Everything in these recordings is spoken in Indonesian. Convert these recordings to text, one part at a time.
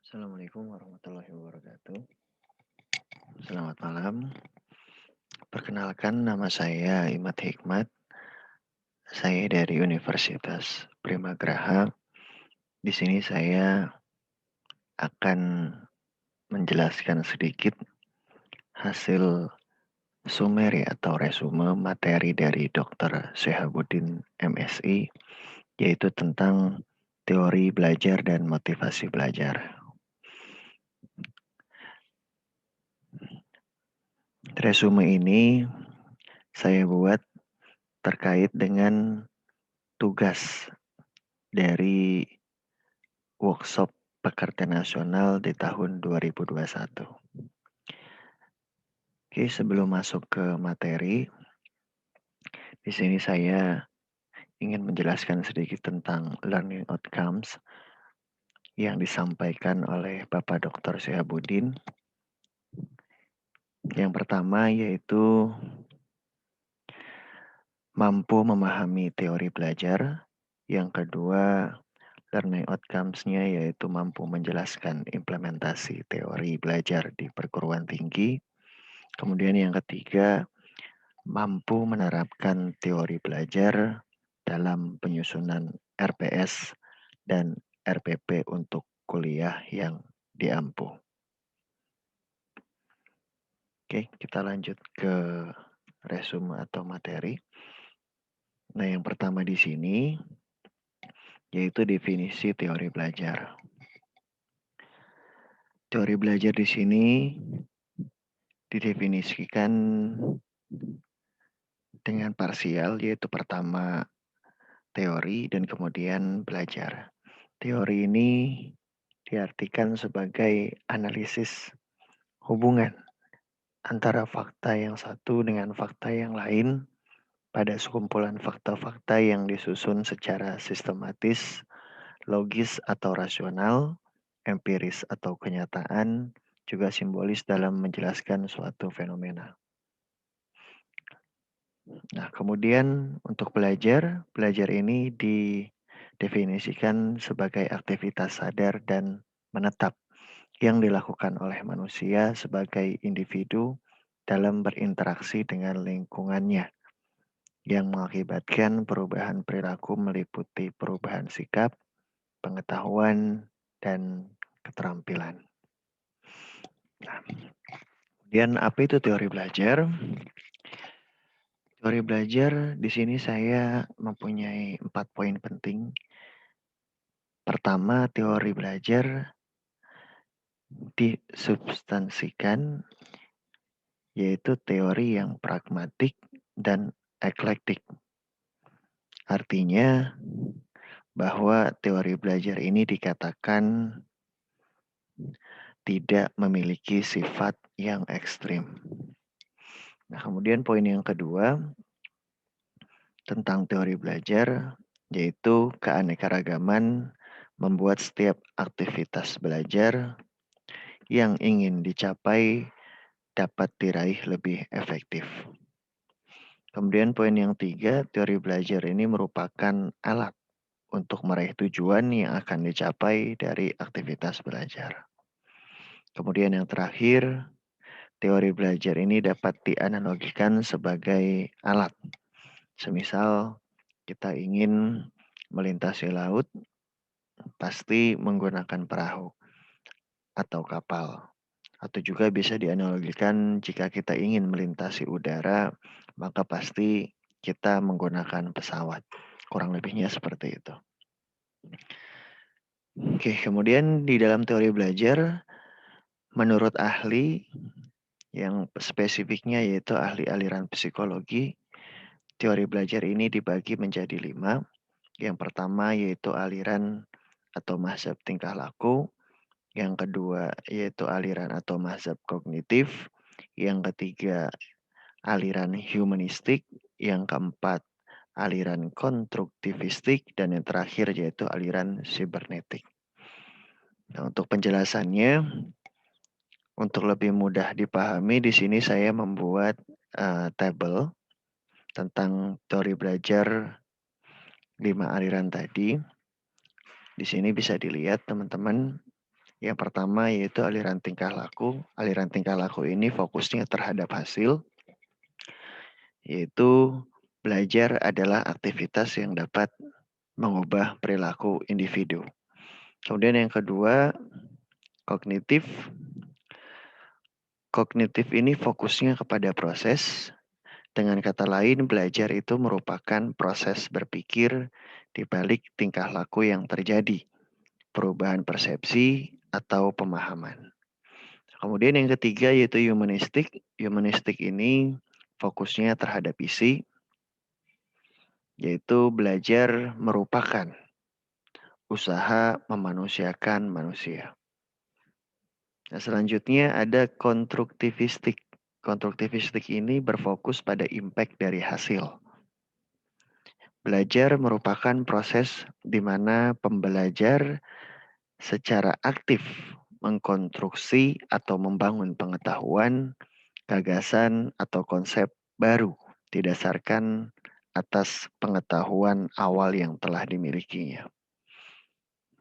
Assalamualaikum warahmatullahi wabarakatuh. Selamat malam. Perkenalkan nama saya Imad Hikmat. Saya dari Universitas Primagraha. Di sini saya akan menjelaskan sedikit hasil summary atau resume materi dari Dr. Syihabuddin MSI, yaitu tentang teori belajar dan motivasi belajar. Resume ini saya buat terkait dengan tugas dari workshop pekerja nasional di tahun 2021. Oke, sebelum masuk ke materi, di sini saya ingin menjelaskan sedikit tentang learning outcomes yang disampaikan oleh Bapak Dr. Syihabuddin. Yang pertama yaitu mampu memahami teori belajar. Yang kedua, learning outcomes-nya yaitu mampu menjelaskan implementasi teori belajar di perguruan tinggi. Kemudian yang ketiga, mampu menerapkan teori belajar dalam penyusunan RPS dan RPP untuk kuliah yang diampu. Oke, kita lanjut ke resume atau materi. Nah, yang pertama di sini yaitu definisi teori belajar. Teori belajar di sini didefinisikan dengan parsial, yaitu pertama teori dan kemudian belajar. Teori ini diartikan sebagai analisis hubungan antara fakta yang satu dengan fakta yang lain pada sekumpulan fakta-fakta yang disusun secara sistematis, logis atau rasional, empiris atau kenyataan, juga simbolis dalam menjelaskan suatu fenomena. Nah, kemudian untuk belajar, belajar ini didefinisikan sebagai aktivitas sadar dan menetap yang dilakukan oleh manusia sebagai individu dalam berinteraksi dengan lingkungannya yang mengakibatkan perubahan perilaku meliputi perubahan sikap, pengetahuan, dan keterampilan. Nah, kemudian apa itu teori belajar? Teori belajar di sini saya mempunyai 4 poin penting. Pertama, teori belajar disubstansikan yaitu teori yang pragmatik dan eklektik. Artinya bahwa teori belajar ini dikatakan tidak memiliki sifat yang ekstrim. Nah, kemudian poin yang kedua tentang teori belajar yaitu keanekaragaman membuat setiap aktivitas belajar yang ingin dicapai dapat diraih lebih efektif. Kemudian poin yang tiga, teori belajar ini merupakan alat untuk meraih tujuan yang akan dicapai dari aktivitas belajar. Kemudian yang terakhir, teori belajar ini dapat dianalogikan sebagai alat. Semisal kita ingin melintasi laut, pasti menggunakan perahu atau kapal. Atau juga bisa dianalogikan jika kita ingin melintasi udara, maka pasti kita menggunakan pesawat. Kurang lebihnya seperti itu. Oke, kemudian di dalam teori belajar, menurut ahli yang spesifiknya yaitu ahli aliran psikologi, teori belajar ini dibagi menjadi 5. Yang pertama yaitu aliran atau mazhab tingkah laku. Yang kedua yaitu aliran atau mazhab kognitif. Yang ketiga aliran humanistik. Yang keempat aliran konstruktivistik. Dan yang terakhir yaitu aliran sibernetik. Nah, untuk penjelasannya, untuk lebih mudah dipahami, di sini saya membuat tabel tentang teori belajar 5 aliran tadi. Di sini bisa dilihat teman-teman Yang pertama yaitu aliran tingkah laku. Aliran tingkah laku ini fokusnya terhadap hasil, yaitu belajar adalah aktivitas yang dapat mengubah perilaku individu. Kemudian yang kedua, kognitif. Kognitif ini fokusnya kepada proses. Dengan kata lain, belajar itu merupakan proses berpikir di balik tingkah laku yang terjadi, perubahan persepsi atau pemahaman. Kemudian yang ketiga yaitu humanistik. Humanistik ini fokusnya terhadap isi, yaitu belajar merupakan usaha memanusiakan manusia. Nah, selanjutnya ada konstruktivistik. Konstruktivistik ini berfokus pada impact dari hasil. Belajar merupakan proses di mana pembelajar secara aktif mengkonstruksi atau membangun pengetahuan, gagasan, atau konsep baru didasarkan atas pengetahuan awal yang telah dimilikinya.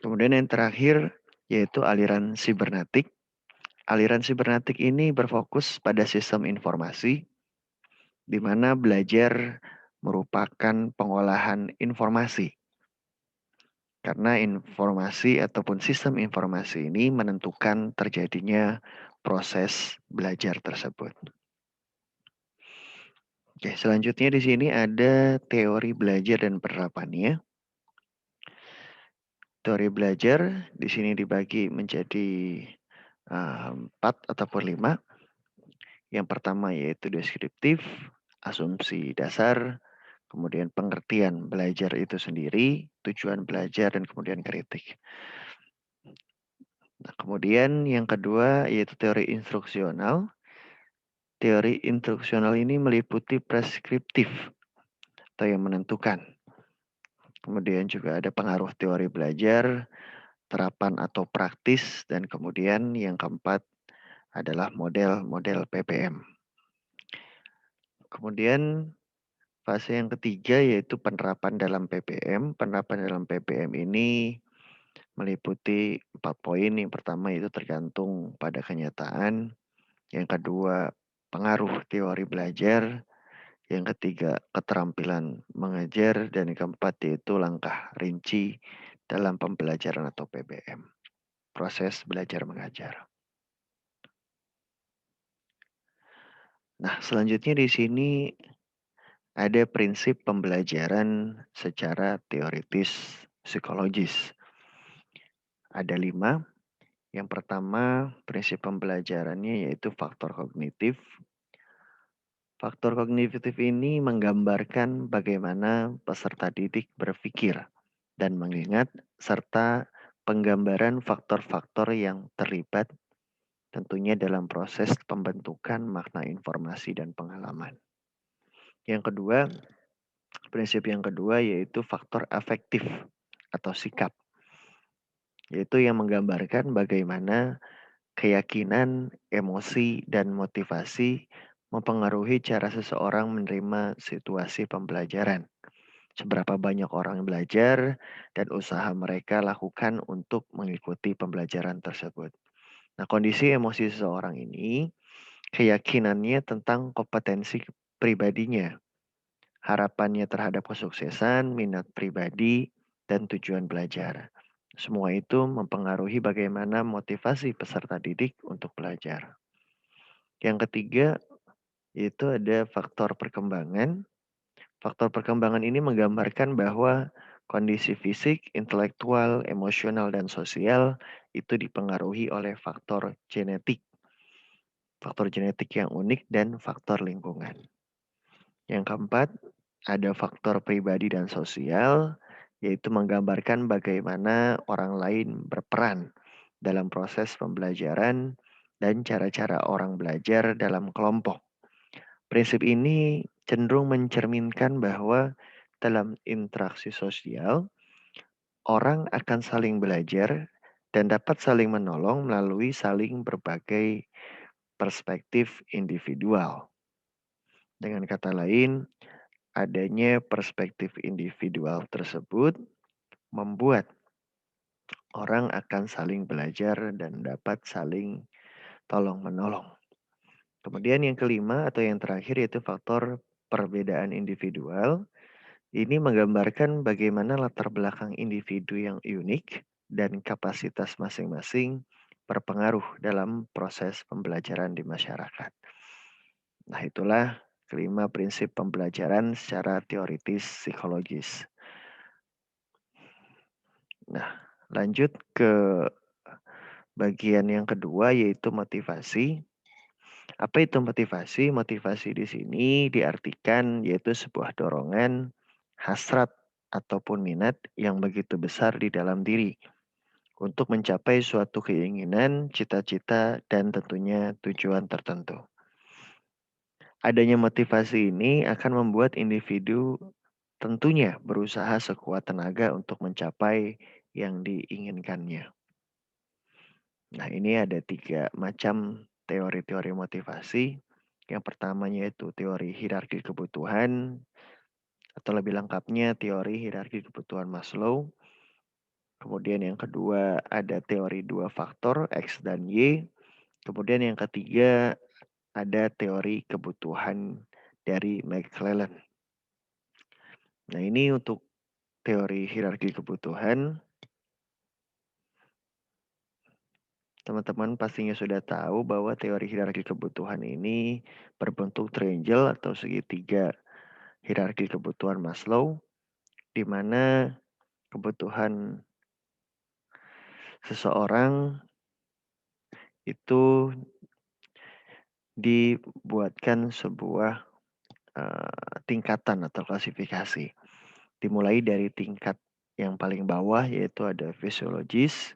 Kemudian yang terakhir yaitu aliran sibernetik. Aliran sibernetik ini berfokus pada sistem informasi, di mana belajar merupakan pengolahan informasi. Karena informasi ataupun sistem informasi ini menentukan terjadinya proses belajar tersebut. Oke, selanjutnya di sini ada teori belajar dan penerapannya. Teori belajar di sini dibagi menjadi 4 ataupun 5. Yang pertama yaitu deskriptif, asumsi dasar, kemudian pengertian belajar itu sendiri, tujuan belajar, dan kemudian kritik. Nah, kemudian yang kedua yaitu teori instruksional. Teori instruksional ini meliputi preskriptif atau yang menentukan. Kemudian juga ada pengaruh teori belajar, terapan atau praktis, dan kemudian yang keempat adalah model-model PPM. Kemudian fase yang ketiga yaitu penerapan dalam PPM. Penerapan dalam PPM ini meliputi 4 poin. Yang pertama itu tergantung pada kenyataan. Yang kedua, pengaruh teori belajar. Yang ketiga, keterampilan mengajar. Dan yang keempat yaitu langkah rinci dalam pembelajaran atau PBM. Proses belajar mengajar. Nah, selanjutnya di sini ada prinsip pembelajaran secara teoritis psikologis. Ada 5. Yang pertama, prinsip pembelajarannya yaitu faktor kognitif. Faktor kognitif ini menggambarkan bagaimana peserta didik berpikir dan mengingat, serta penggambaran faktor-faktor yang terlibat tentunya dalam proses pembentukan makna informasi dan pengalaman. Yang kedua, prinsip yang kedua yaitu faktor afektif atau sikap, yaitu yang menggambarkan bagaimana keyakinan, emosi, dan motivasi mempengaruhi cara seseorang menerima situasi pembelajaran. Seberapa banyak orang belajar dan usaha mereka lakukan untuk mengikuti pembelajaran tersebut. Nah, kondisi emosi seseorang ini, keyakinannya tentang kompetensi pribadinya, harapannya terhadap kesuksesan, minat pribadi, dan tujuan belajar. Semua itu mempengaruhi bagaimana motivasi peserta didik untuk belajar. Yang ketiga, itu ada faktor perkembangan. Faktor perkembangan ini menggambarkan bahwa kondisi fisik, intelektual, emosional, dan sosial itu dipengaruhi oleh faktor genetik yang unik, dan faktor lingkungan. Yang keempat, ada faktor pribadi dan sosial, yaitu menggambarkan bagaimana orang lain berperan dalam proses pembelajaran dan cara-cara orang belajar dalam kelompok. Prinsip ini cenderung mencerminkan bahwa dalam interaksi sosial, orang akan saling belajar dan dapat saling menolong melalui saling berbagai perspektif individual. Dengan kata lain, adanya perspektif individual tersebut membuat orang akan saling belajar dan dapat saling tolong-menolong. Kemudian yang kelima atau yang terakhir yaitu faktor perbedaan individual. Ini menggambarkan bagaimana latar belakang individu yang unik dan kapasitas masing-masing berpengaruh dalam proses pembelajaran di masyarakat. Nah, itulah kelima prinsip pembelajaran secara teoritis psikologis. Nah, lanjut ke bagian yang kedua yaitu motivasi. Apa itu motivasi? Motivasi di sini diartikan yaitu sebuah dorongan, hasrat ataupun minat yang begitu besar di dalam diri untuk mencapai suatu keinginan, cita-cita, dan tentunya tujuan tertentu. Adanya motivasi ini akan membuat individu tentunya berusaha sekuat tenaga untuk mencapai yang diinginkannya. Nah, ini ada 3 macam teori-teori motivasi. Yang pertamanya itu teori hierarki kebutuhan, atau lebih lengkapnya teori hierarki kebutuhan Maslow. Kemudian yang kedua ada teori 2 faktor X dan Y. Kemudian yang ketiga ada teori kebutuhan dari McClellan. Nah, ini untuk teori hierarki kebutuhan. Teman-teman pastinya sudah tahu bahwa teori hierarki kebutuhan ini berbentuk triangle atau segitiga hierarki kebutuhan Maslow, di mana kebutuhan seseorang itu dibuatkan sebuah tingkatan atau klasifikasi. Dimulai dari tingkat yang paling bawah yaitu ada fisiologis.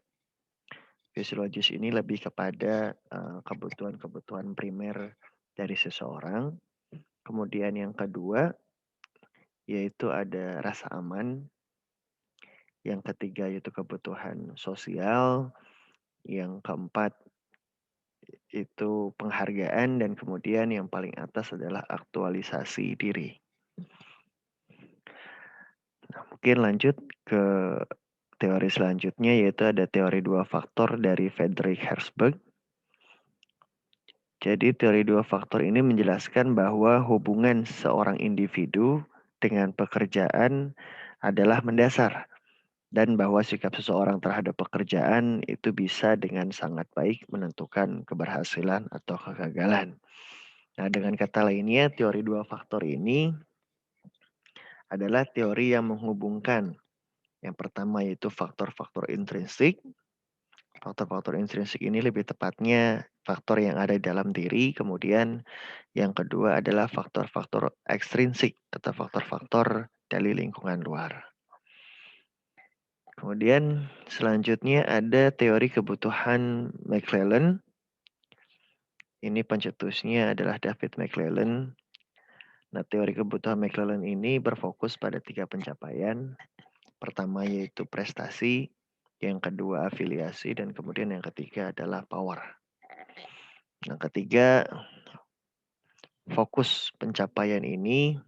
Fisiologis ini lebih kepada kebutuhan-kebutuhan primer dari seseorang. Kemudian yang kedua yaitu ada rasa aman. Yang ketiga yaitu kebutuhan sosial. Yang keempat itu penghargaan dan kemudian yang paling atas adalah aktualisasi diri. Nah, mungkin lanjut ke teori selanjutnya yaitu ada teori 2 faktor dari Friedrich Herzberg. Jadi teori 2 faktor ini menjelaskan bahwa hubungan seorang individu dengan pekerjaan adalah mendasar dan bahwa sikap seseorang terhadap pekerjaan itu bisa dengan sangat baik menentukan keberhasilan atau kegagalan. Nah, dengan kata lainnya, teori 2 faktor ini adalah teori yang menghubungkan yang pertama yaitu faktor-faktor intrinsik. Faktor-faktor intrinsik ini lebih tepatnya faktor yang ada di dalam diri. Kemudian yang kedua adalah faktor-faktor ekstrinsik atau faktor-faktor dari lingkungan luar. Kemudian selanjutnya ada teori kebutuhan McClellan. Ini pencetusnya adalah David McClellan. Nah, teori kebutuhan McClellan ini berfokus pada 3 pencapaian. Pertama yaitu prestasi, yang kedua afiliasi, dan kemudian yang ketiga adalah power. Yang ketiga, fokus pencapaian ini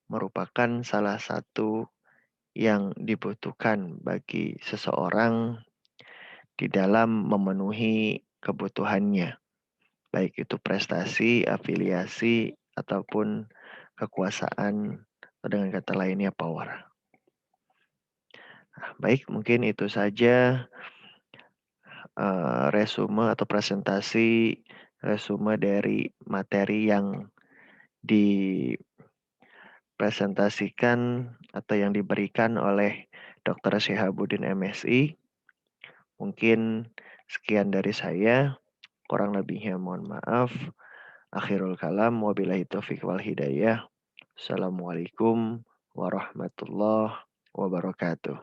merupakan salah satu yang dibutuhkan bagi seseorang di dalam memenuhi kebutuhannya, baik itu prestasi, afiliasi, ataupun kekuasaan, atau dengan kata lainnya power. Nah, baik, mungkin itu saja resume atau presentasi resume dari materi yang dipresentasikan atau yang diberikan oleh Dr. Syihabuddin MSI. Mungkin sekian dari saya, kurang lebihnya mohon maaf. Akhirul kalam, wabillahi taufiq wal hidayah. Assalamualaikum warahmatullahi wabarakatuh.